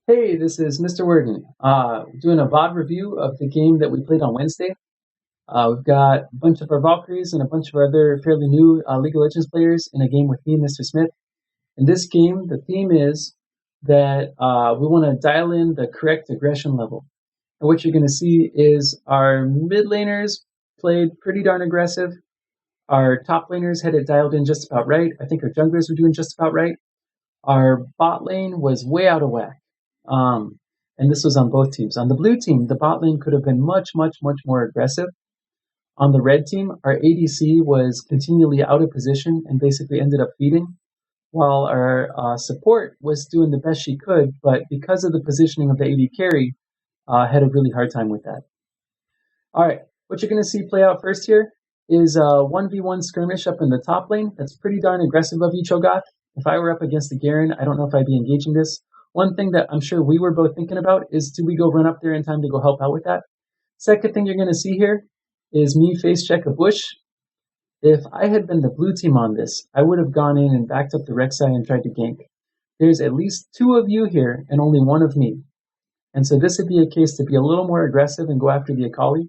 Hey, this is Mr. Wurden, doing a VoD review of the game that we played on Wednesday. We've got a bunch of our Valkyries and a bunch of our other fairly new League of Legends players in a game with me and Mr. Smith. In this game, the theme is that we want to dial in the correct aggression level. And what you're going to see is our mid laners played pretty darn aggressive. Our top laners had it dialed in just about right. I think our junglers were doing just about right. Our bot lane was way out of whack. Um, and this was on both teams. On the blue team, the bot lane could have been much, much, much more aggressive. On the red team, our ADC was continually out of position and basically ended up feeding, while our support was doing the best she could, but because of the positioning of the AD carry, had a really hard time with that. All right, what you're going to see play out first here is a 1v1 skirmish up in the top lane. That's pretty darn aggressive of you, Cho'Gath. If I were up against the Garen, I don't know if I'd be engaging this. One thing that I'm sure we were both thinking about is, do we go run up there in time to go help out with that? Second thing you're going to see here is me face check a bush. If I had been the blue team on this, I would have gone in and backed up the Rek'Sai and tried to gank. There's at least two of you here and only one of me. And so this would be a case to be a little more aggressive and go after the Akali,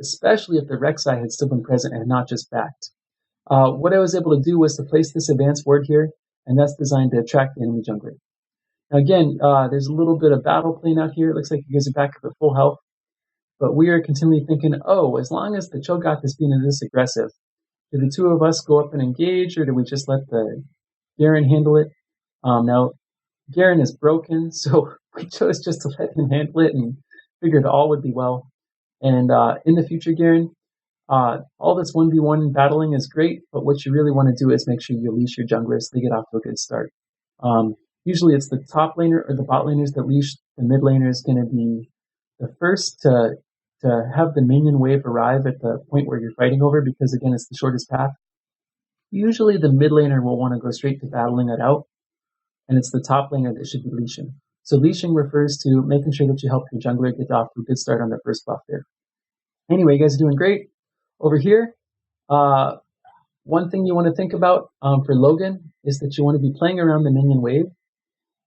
especially if the Rek'Sai had still been present and not just backed. What I was able to do was to place this advanced ward here, and that's designed to attract the enemy jungler. Now again, there's a little bit of battle playing out here. It looks like you guys are back up at full health, but we are continually thinking, oh, as long as the Cho'Gath is being this aggressive, do the two of us go up and engage, or do we just let the Garen handle it? Now, Garen is broken, so we chose just to let him handle it and figured all would be well. And in the future, Garen, all this 1v1 battling is great, but what you really want to do is make sure you leash your junglers so they get off to a good start. Usually it's the top laner or the bot laners that leash. The mid laner is going to be the first to have the minion wave arrive at the point where you're fighting over, because again, it's the shortest path. Usually the mid laner will want to go straight to battling it out, and it's the top laner that should be leashing. So leashing refers to making sure that you help your jungler get off to a good start on their first buff there. Anyway, you guys are doing great. Over here, one thing you want to think about for Logan is that you want to be playing around the minion wave,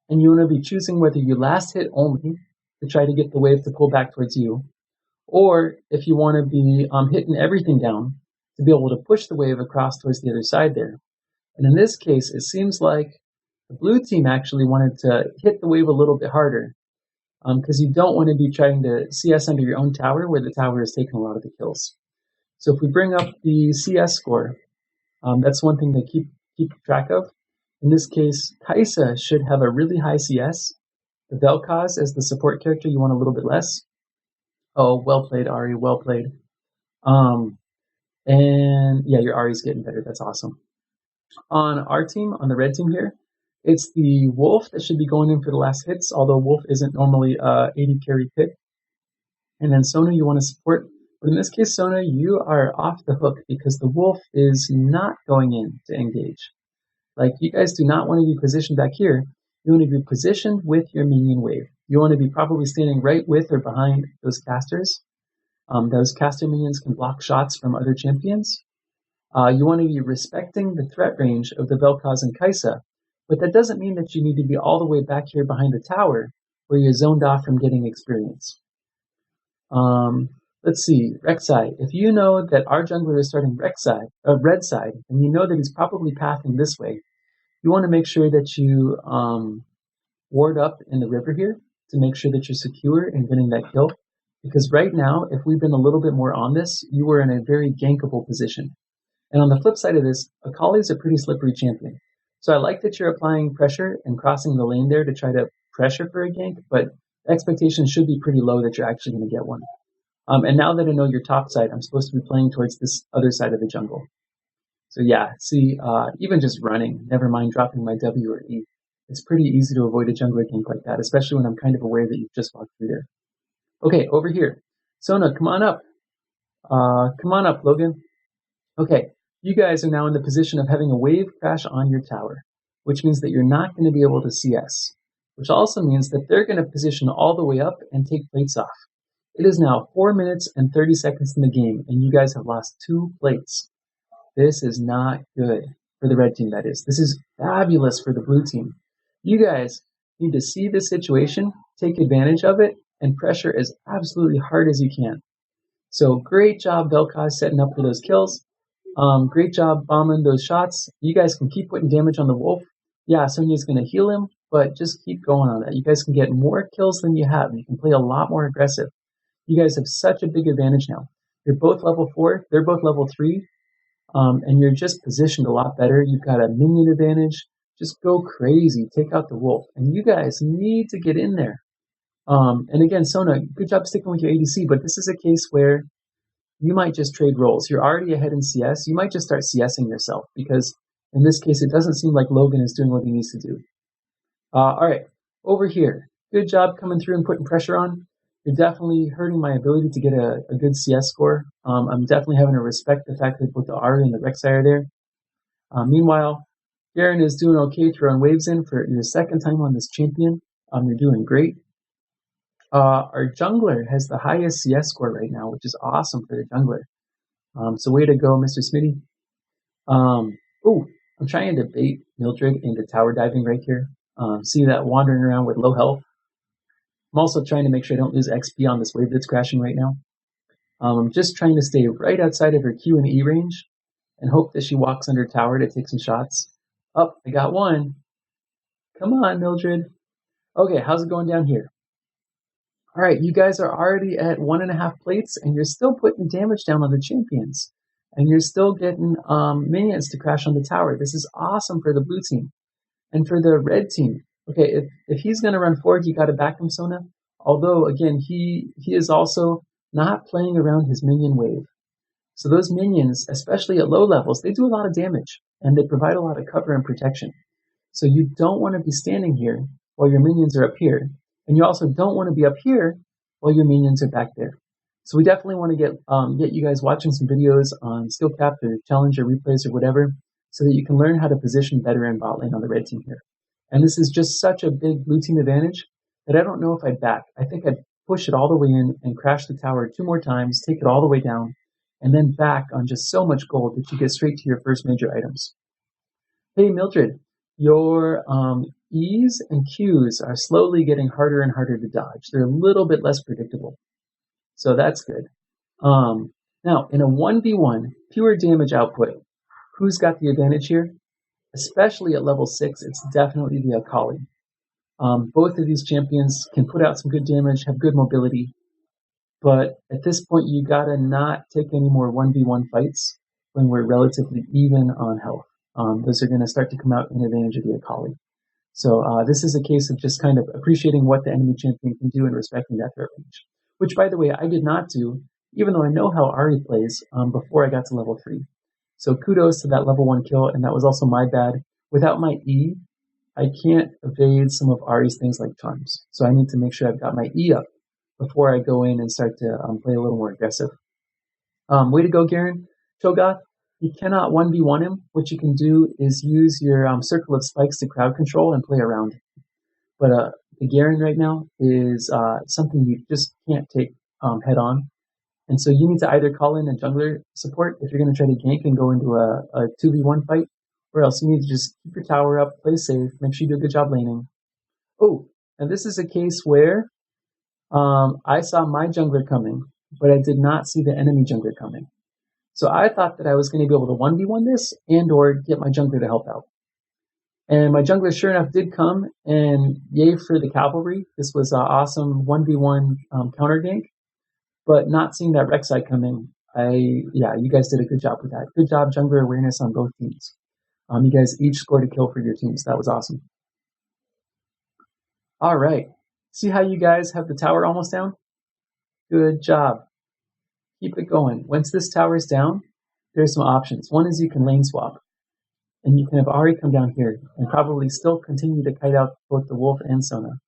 and you want to be choosing whether you last hit only to try to get the wave to pull back towards you, or if you want to be hitting everything down to be able to push the wave across towards the other side there. And in this case, it seems like the blue team actually wanted to hit the wave a little bit harder, because you don't want to be trying to CS under your own tower where the tower is taking a lot of the kills. So if we bring up the CS score, that's one thing to keep track of. In this case, Kai'Sa should have a really high CS. The Vel'Koz, as the support character, you want a little bit less. Oh, well played, Ari. Well played. And yeah, your Ari's getting better. That's awesome. On our team, on the red team here, it's the Wolf that should be going in for the last hits, although Wolf isn't normally a 80 carry pick. And then Sona, you want to support. But in this case, Sona, you are off the hook because the Wolf is not going in to engage. Like, you guys do not want to be positioned back here. You want to be positioned with your minion wave. You want to be probably standing right with or behind those casters. Those caster minions can block shots from other champions. You want to be respecting the threat range of the Vel'Koz and Kai'Sa, but that doesn't mean that you need to be all the way back here behind the tower where you're zoned off from getting experience. Let's see, Rek'Sai. If you know that our jungler is starting red side, and you know that he's probably pathing this way, you want to make sure that you ward up in the river here to make sure that you're secure in getting that kill. Because right now, if we've been a little bit more on this, you were in a very gankable position. And on the flip side of this, Akali is a pretty slippery champion. So I like that you're applying pressure and crossing the lane there to try to pressure for a gank, but expectations should be pretty low that you're actually going to get one. And now that I know your top side, I'm supposed to be playing towards this other side of the jungle. So yeah, see, even just running, never mind dropping my W or E, it's pretty easy to avoid a jungler gank like that, especially when I'm kind of aware that you've just walked through there. Okay, over here. Sona, come on up. Come on up, Logan. Okay, you guys are now in the position of having a wave crash on your tower, which means that you're not going to be able to CS, which also means that they're going to position all the way up and take plates off. It is now 4 minutes and 30 seconds in the game, and you guys have lost 2 plates. This is not good for the red team, that is. This is fabulous for the blue team. You guys You need to see the situation, take advantage of it, and pressure as absolutely hard as you can. So great job, Vel'Koz, setting up for those kills. Great job bombing those shots. You guys can keep putting damage on the wolf. Yeah, Sonya's going to heal him, but just keep going on that. You guys can get more kills than you have. You can play a lot more aggressive. You guys have such a big advantage now. You're both level 4. They're both level 3. And you're just positioned a lot better. You've got a minion advantage. Just go crazy. Take out the wolf. And you guys need to get in there. And again, Sona, good job sticking with your ADC, but this is a case where you might just trade roles. You're already ahead in CS. You might just start CSing yourself because in this case, it doesn't seem like Logan is doing what he needs to do. All right, over here. Good job coming through and putting pressure on. You're definitely hurting my ability to get a good CS score. I'm definitely having to respect the fact that both the Ari and the Rek'Sai are there. Meanwhile, Garen is doing okay throwing waves in for your second time on this champion. You're doing great. Our jungler has the highest CS score right now, which is awesome for the jungler. So way to go, Mr. Smitty. I'm trying to bait Mildred into tower diving right here. See that wandering around with low health. I'm also trying to make sure I don't lose XP on this wave that's crashing right now. I'm just trying to stay right outside of her Q and E range and hope that she walks under tower to take some shots. Oh, I got one. Come on, Mildred. Okay, how's it going down here? All right, you guys are already at 1.5 plates, and you're still putting damage down on the champions. And you're still getting minions to crash on the tower. This is awesome for the blue team. And for the red team, okay, if he's going to run forward, you got to back him, Sona. Although, again, he is also not playing around his minion wave. So those minions, especially at low levels, they do a lot of damage, and they provide a lot of cover and protection. So you don't want to be standing here while your minions are up here. And you also don't want to be up here while your minions are back there. So we definitely want to get you guys watching some videos on skill cap or challenge or replays or whatever, so that you can learn how to position better in bot lane on the red team here. And this is just such a big blue team advantage that I don't know if I'd back. I think I'd push it all the way in and crash the tower 2 more times, take it all the way down, and then back on just so much gold that you get straight to your first major items. Hey Mildred, your E's and Q's are slowly getting harder and harder to dodge. They're a little bit less predictable. So that's good. Now, in a 1v1, pure damage output, who's got the advantage here? Especially at level 6, it's definitely the Akali. Both of these champions can put out some good damage, have good mobility, but at this point, you gotta not take any more 1v1 fights when we're relatively even on health. Those are gonna start to come out in advantage of the Akali. So this is a case of just kind of appreciating what the enemy champion can do and respecting that threat range. Which, by the way, I did not do, even though I know how Ahri plays, before I got to level 3. So kudos to that level 1 kill, and that was also my bad. Without my E, I can't evade some of Ahri's things like charms. So I need to make sure I've got my E up before I go in and start to play a little more aggressive. Way to go, Garen. Cho'Gath, you cannot 1v1 him. What you can do is use your circle of spikes to crowd control and play around him. But the Garen right now is something you just can't take head on. And so you need to either call in a jungler support if you're going to try to gank and go into a 2v1 fight, or else you need to just keep your tower up, play safe, make sure you do a good job laning. Oh, and this is a case where I saw my jungler coming, but I did not see the enemy jungler coming. So I thought that I was going to be able to 1v1 this and or get my jungler to help out. And my jungler, sure enough, did come, and yay for the cavalry. This was an awesome 1v1 counter gank. But not seeing that Rek'Sai coming, you guys did a good job with that. Good job, jungler awareness on both teams. You guys each scored a kill for your teams. That was awesome. All right. See how you guys have the tower almost down? Good job. Keep it going. Once this tower is down, there's some options. One is you can lane swap. And you can have Ahri come down here and probably still continue to kite out both the wolf and Sona.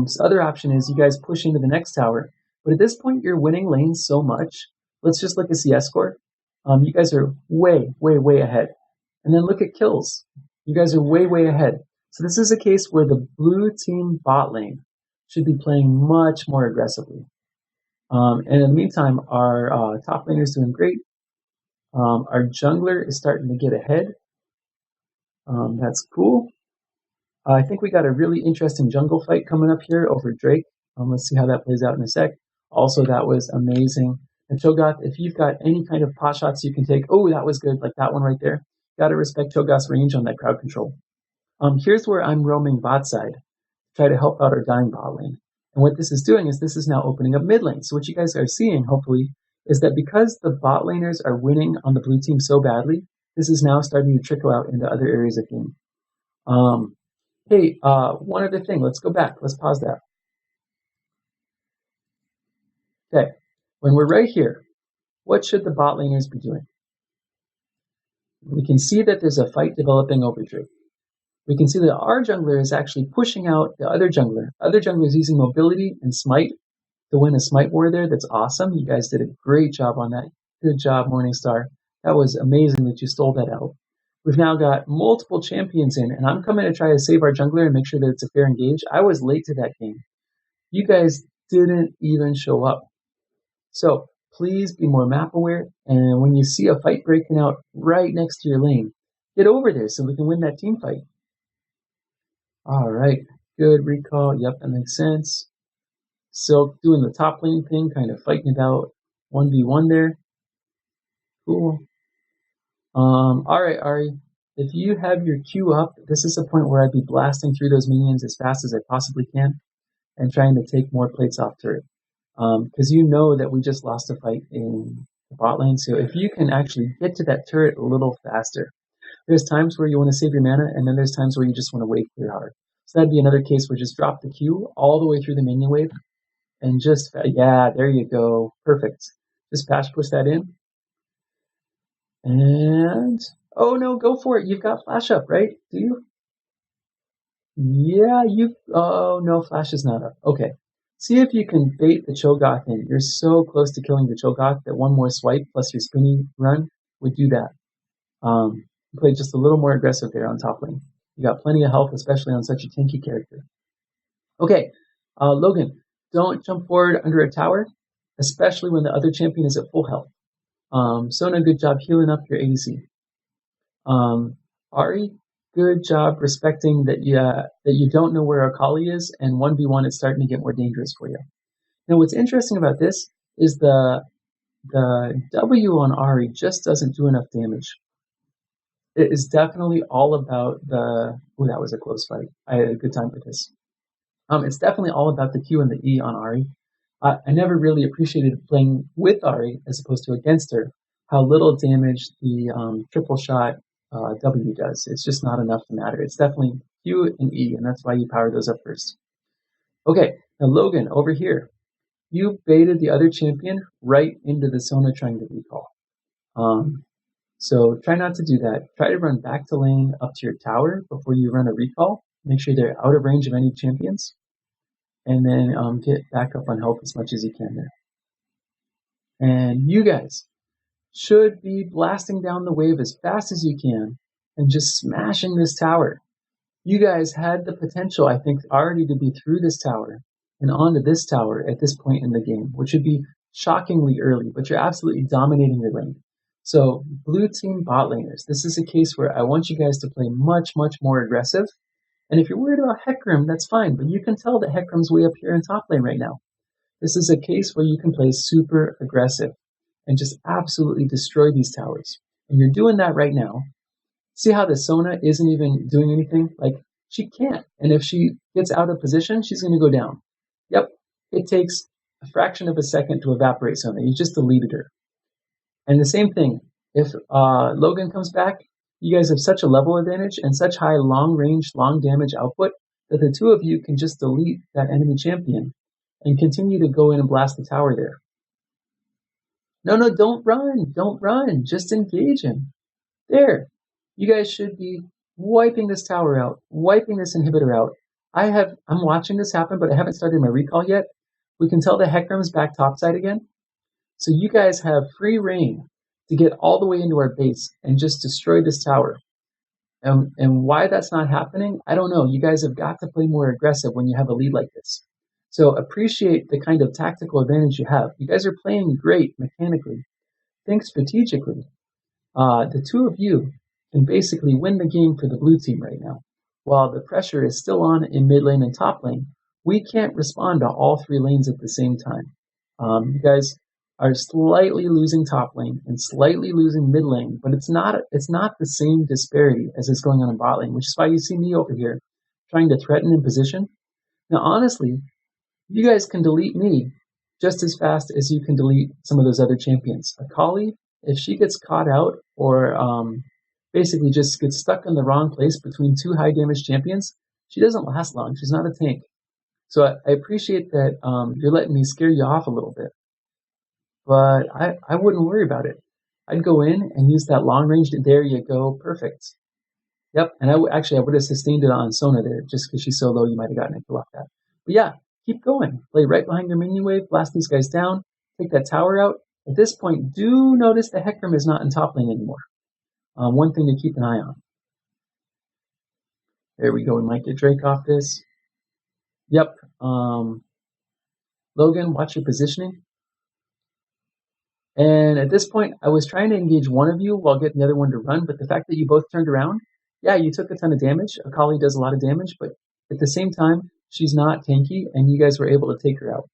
This other option is you guys push into the next tower. But at this point, you're winning lanes so much. Let's just look at CS score. You guys are way, way, way ahead. And then look at kills. You guys are way, way ahead. So this is a case where the blue team bot lane should be playing much more aggressively. And in the meantime, our top laner is doing great. Our jungler is starting to get ahead. That's cool. I think we got a really interesting jungle fight coming up here over Drake. Let's see how that plays out in a sec. Also, that was amazing. And Cho'Gath, if you've got any kind of pot shots you can take, oh, that was good, like that one right there. Got to respect Cho'Gath's range on that crowd control. Here's where I'm roaming bot side, try to help out our dying bot lane. And what this is doing is this is now opening up mid lane. So what you guys are seeing, hopefully, is that because the bot laners are winning on the blue team so badly, this is now starting to trickle out into other areas of game. Hey, one other thing. Let's go back. Let's pause that. Okay. When we're right here, what should the bot laners be doing? We can see that there's a fight developing over Drake. We can see that our jungler is actually pushing out the other jungler. Other jungler is using mobility and smite to win a smite war there. That's awesome. You guys did a great job on that. Good job, Morningstar. That was amazing that you stole that out. We've now got multiple champions in, and I'm coming to try to save our jungler and make sure that it's a fair engage. I was late to that game. You guys didn't even show up. So please be more map aware, and when you see a fight breaking out right next to your lane, get over there so we can win that team fight. All right, good recall. Yep, that makes sense. Silk doing the top lane thing, kind of fighting it out 1v1 there. Cool. All right, Ari, if you have your Q up, this is a point where I'd be blasting through those minions as fast as I possibly can and trying to take more plates off turret. Because you know that we just lost a fight in the bot lane, so if you can actually get to that turret a little faster. There's times where you want to save your mana, and then there's times where you just want to wave clear hard. So that'd be another case where just drop the Q all the way through the minion wave, and just, yeah, there you go. Perfect. Just patch push that in. And, oh no, go for it. You've got flash up, right? Do you? Yeah, oh no, flash is not up. Okay. See if you can bait the Cho'Gath in. You're so close to killing the Cho'Gath that one more swipe plus your spinny run would do that. You played just a little more aggressive there on top lane. You got plenty of health, especially on such a tanky character. Okay, Logan, don't jump forward under a tower, especially when the other champion is at full health. Sona, good job healing up your ADC. Ari, good job respecting that you don't know where Akali is, and 1v1 is starting to get more dangerous for you. Now, what's interesting about this is the W on Ari just doesn't do enough damage. It is definitely all about the... Oh, that was a close fight. I had a good time with this. It's definitely all about the Q and the E on Ari. I never really appreciated playing with Ari as opposed to against her, how little damage the triple shot W does. It's just not enough to matter. It's definitely Q and E, and that's why you power those up first. Okay, now Logan, over here. You baited the other champion right into the Sona trying to recall. So try not to do that. Try to run back to lane up to your tower before you run a recall. Make sure they're out of range of any champions. And then get back up on health as much as you can there. And you guys should be blasting down the wave as fast as you can and just smashing this tower. You guys had the potential, I think, already to be through this tower and onto this tower at this point in the game, which would be shockingly early, but you're absolutely dominating your lane. So, blue team bot laners, this is a case where I want you guys to play much, much more aggressive. And if you're worried about Hecarim, that's fine, but you can tell that Hecarim's way up here in top lane right now. This is a case where you can play super aggressive and just absolutely destroy these towers. And you're doing that right now. See how the Sona isn't even doing anything? Like, she can't. And if she gets out of position, she's going to go down. Yep, it takes a fraction of a second to evaporate Sona. You just deleted her. And the same thing, if Logan comes back, you guys have such a level advantage and such high long range, long damage output that the two of you can just delete that enemy champion and continue to go in and blast the tower there. No, don't run. Don't run. Just engage him. There. You guys should be wiping this tower out, wiping this inhibitor out. I'm watching this happen, but I haven't started my recall yet. We can tell the Hecarim's back topside again. So you guys have free reign to get all the way into our base and just destroy this tower. And why that's not happening, I don't know. You guys have got to play more aggressive when you have a lead like this. So appreciate the kind of tactical advantage you have. You guys are playing great mechanically. Think strategically. The two of you can basically win the game for the blue team right now. while the pressure is still on in mid lane and top lane, we can't respond to all three lanes at the same time. You guys are slightly losing top lane and slightly losing mid lane, but it's not the same disparity as is going on in bot lane, which is why you see me over here trying to threaten in position. Now, honestly, you guys can delete me just as fast as you can delete some of those other champions. Akali, if she gets caught out or basically just gets stuck in the wrong place between two high damage champions, she doesn't last long. She's not a tank. So I appreciate that you're letting me scare you off a little bit. But I wouldn't worry about it. I'd go in and use that long range. There you go. Perfect. Yep. And I would have sustained it on Sona there just because she's so low you might have gotten a kill off that. But yeah, keep going. Play right behind your minion wave. Blast these guys down. Take that tower out. At this point, do notice the Hecarim is not in top lane anymore. One thing to keep an eye on. There we go. We might get Drake off this. Yep. Logan, watch your positioning. And at this point, I was trying to engage one of you while getting the other one to run, but the fact that you both turned around, yeah, you took a ton of damage. Akali does a lot of damage, but at the same time, she's not tanky, and you guys were able to take her out.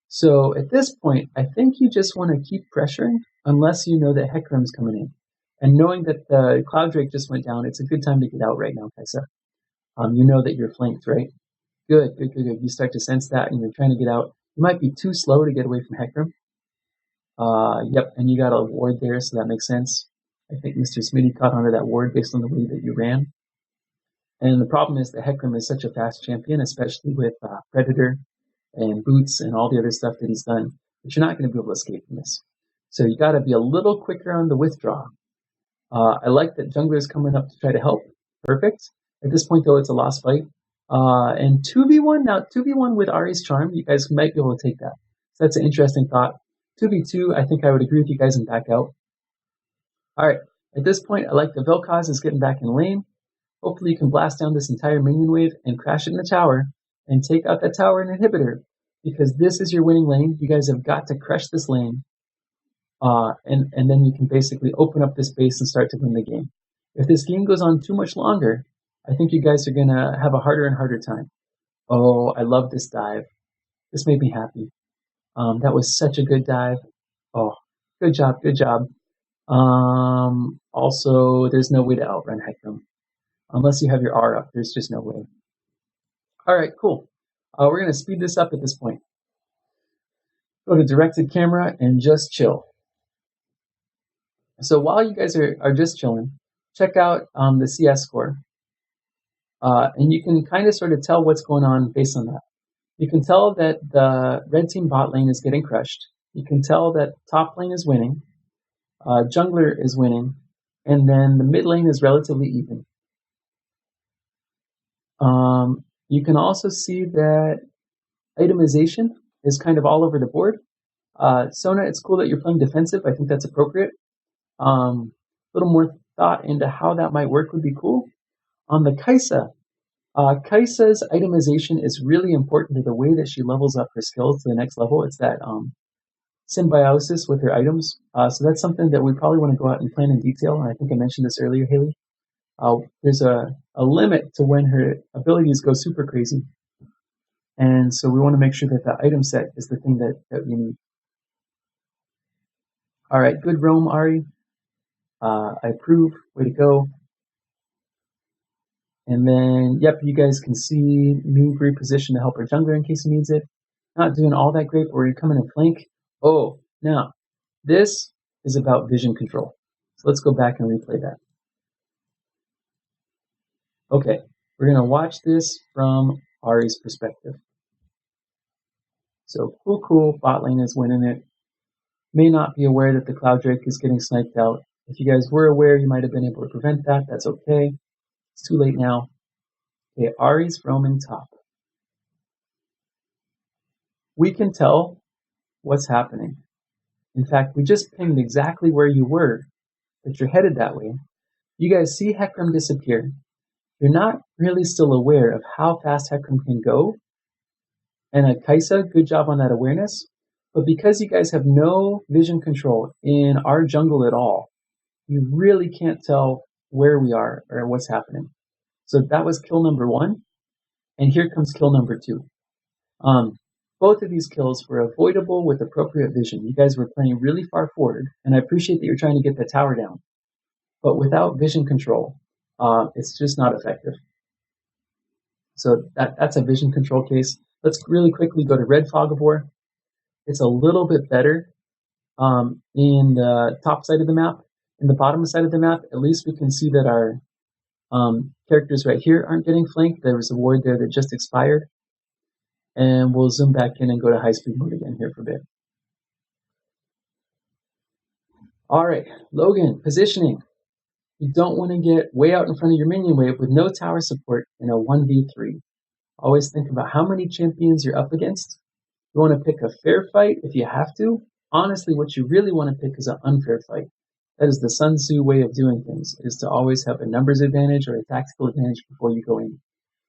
So at this point, I think you just want to keep pressuring unless you know that Hecarim's coming in. And knowing that the Cloud Drake just went down, it's a good time to get out right now, Kaisa. You know that you're flanked, right? Good. You start to sense that, and you're trying to get out. You might be too slow to get away from Hecarim. Yep, and you got a ward there, so that makes sense. I think Mr. Smitty caught onto that ward based on the way that you ran. And the problem is that Hecarim is such a fast champion, especially with Predator and Boots and all the other stuff that he's done, that you're not going to be able to escape from this. So you got to be a little quicker on the withdraw. I like that Jungler is coming up to try to help. Perfect. At this point, though, it's a lost fight. And 2v1, now 2v1 with Ahri's Charm, you guys might be able to take that. So that's an interesting thought. 2v2, I think I would agree with you guys and back out. Alright, at this point, I like the Vel'Koz is getting back in lane. Hopefully you can blast down this entire minion wave and crash it in the tower and take out that tower and inhibitor, because this is your winning lane. You guys have got to crush this lane, and then you can basically open up this base and start to win the game. If this game goes on too much longer, I think you guys are going to have a harder and harder time. Oh, I love this dive. This made me happy. That was such a good dive. Oh, good job. Also, there's no way to outrun Hecarim. Unless you have your R up, there's just no way. Alright, cool. We're going to speed this up at this point. Go to directed camera and just chill. So while you guys are just chilling, check out the CS score. And you can kind of sort of tell what's going on based on that. You can tell that the red team bot lane is getting crushed. You can tell that top lane is winning. Jungler is winning. And then the mid lane is relatively even. You can also see that itemization is kind of all over the board. Sona, it's cool that you're playing defensive. I think that's appropriate. A little more thought into how that might work would be cool. On the Kaisa, Kaisa's itemization is really important to the way that she levels up her skills to the next level. It's that symbiosis with her items. So that's something that we probably want to go out and plan in detail. And I think I mentioned this earlier, Haley. There's a limit to when her abilities go super crazy. And so we want to make sure that the item set is the thing that we need. All right, good roam, Ahri. I approve. Way to go. And then, yep, you guys can see me reposition to help our jungler in case he needs it. Not doing all that great, but we're coming in flank. Oh, now, this is about vision control. So let's go back and replay that. Okay, we're going to watch this from Ahri's perspective. So, cool, bot lane is winning it. May not be aware that the Cloud Drake is getting sniped out. If you guys were aware, you might have been able to prevent that. That's okay. It's too late now. Okay, Ahri's roaming top. We can tell what's happening. In fact, we just pinged exactly where you were, that you're headed that way. You guys see Hecarim disappear. You're not really still aware of how fast Hecarim can go. And Kaisa, good job on that awareness. But because you guys have no vision control in our jungle at all, you really can't tell where we are or what's happening. So that was kill number 1, and here comes kill number 2. Both of these kills were avoidable with appropriate vision. You guys were playing really far forward, and I appreciate that you're trying to get the tower down. But without vision control, it's just not effective. So that's a vision control case. Let's really quickly go to red fog of war. It's a little bit better in the top side of the map. In the bottom side of the map, at least we can see that our characters right here aren't getting flanked. There was a ward there that just expired. And we'll zoom back in and go to high speed mode again here for a bit. All right, Logan, positioning. You don't want to get way out in front of your minion wave with no tower support in a 1v3. Always think about how many champions you're up against. You want to pick a fair fight if you have to. Honestly, what you really want to pick is an unfair fight. That is the Sun Tzu way of doing things, is to always have a numbers advantage or a tactical advantage before you go in.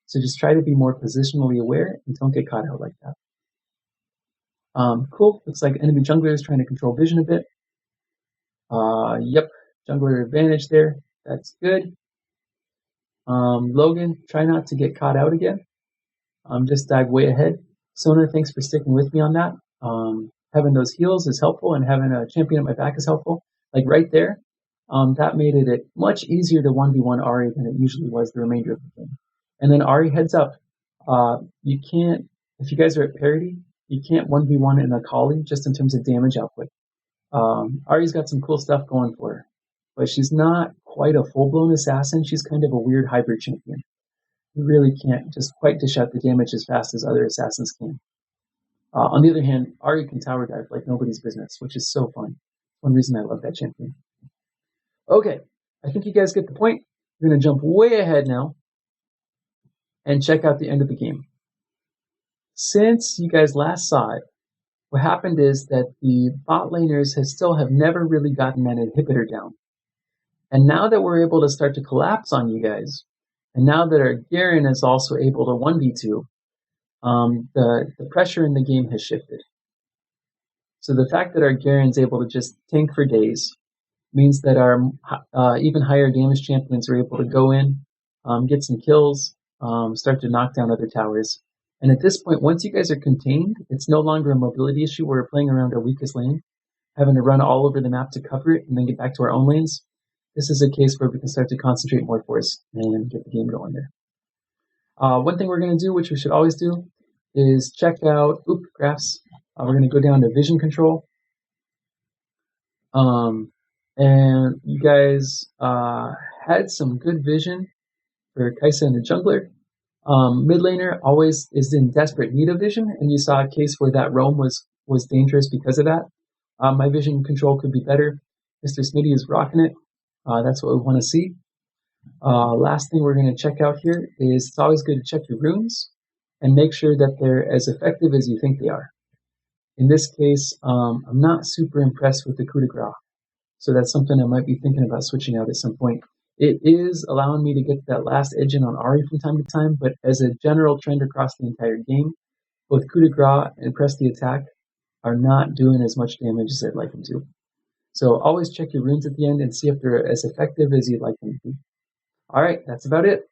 So just try to be more positionally aware and don't get caught out like that. Cool, looks like enemy jungler is trying to control vision a bit. Yep, jungler advantage there, that's good. Logan, try not to get caught out again. Just dive way ahead. Sona, thanks for sticking with me on that. Having those heals is helpful, and having a champion at my back is helpful. Like right there, that made it much easier to 1v1 Ahri than it usually was the remainder of the game. And then Ahri, heads up, you can't, if you guys are at parity, you can't 1v1 in Akali just in terms of damage output. Ahri's got some cool stuff going for her, but she's not quite a full-blown assassin. She's kind of a weird hybrid champion. You really can't just quite dish out the damage as fast as other assassins can. On the other hand, Ahri can tower dive like nobody's business, which is so fun. One reason I love that champion. Okay, I think you guys get the point. We're going to jump way ahead now and check out the end of the game. Since you guys last saw it, what happened is that the bot laners still have never really gotten that inhibitor down. And now that we're able to start to collapse on you guys, and now that our Garen is also able to 1v2, the pressure in the game has shifted. So the fact that our Garen's able to just tank for days means that our even higher damage champions are able to go in, get some kills, start to knock down other towers. And at this point, once you guys are contained, it's no longer a mobility issue where we're playing around our weakest lane, having to run all over the map to cover it and then get back to our own lanes. This is a case where we can start to concentrate more force and get the game going there. One thing we're going to do, which we should always do, is check out graphs. We're going to go down to vision control. And you guys had some good vision for Kai'Sa and the jungler. Mid laner always is in desperate need of vision, and you saw a case where that roam was dangerous because of that. My vision control could be better. Mr. Smitty is rocking it. That's what we want to see. Last thing we're going to check out here is it's always good to check your runes and make sure that they're as effective as you think they are. In this case, I'm not super impressed with the coup de grace, so that's something I might be thinking about switching out at some point. It is allowing me to get that last edge in on Ahri from time to time, but as a general trend across the entire game, both coup de grace and press the attack are not doing as much damage as I'd like them to. So always check your runes at the end and see if they're as effective as you'd like them to be. All right, that's about it.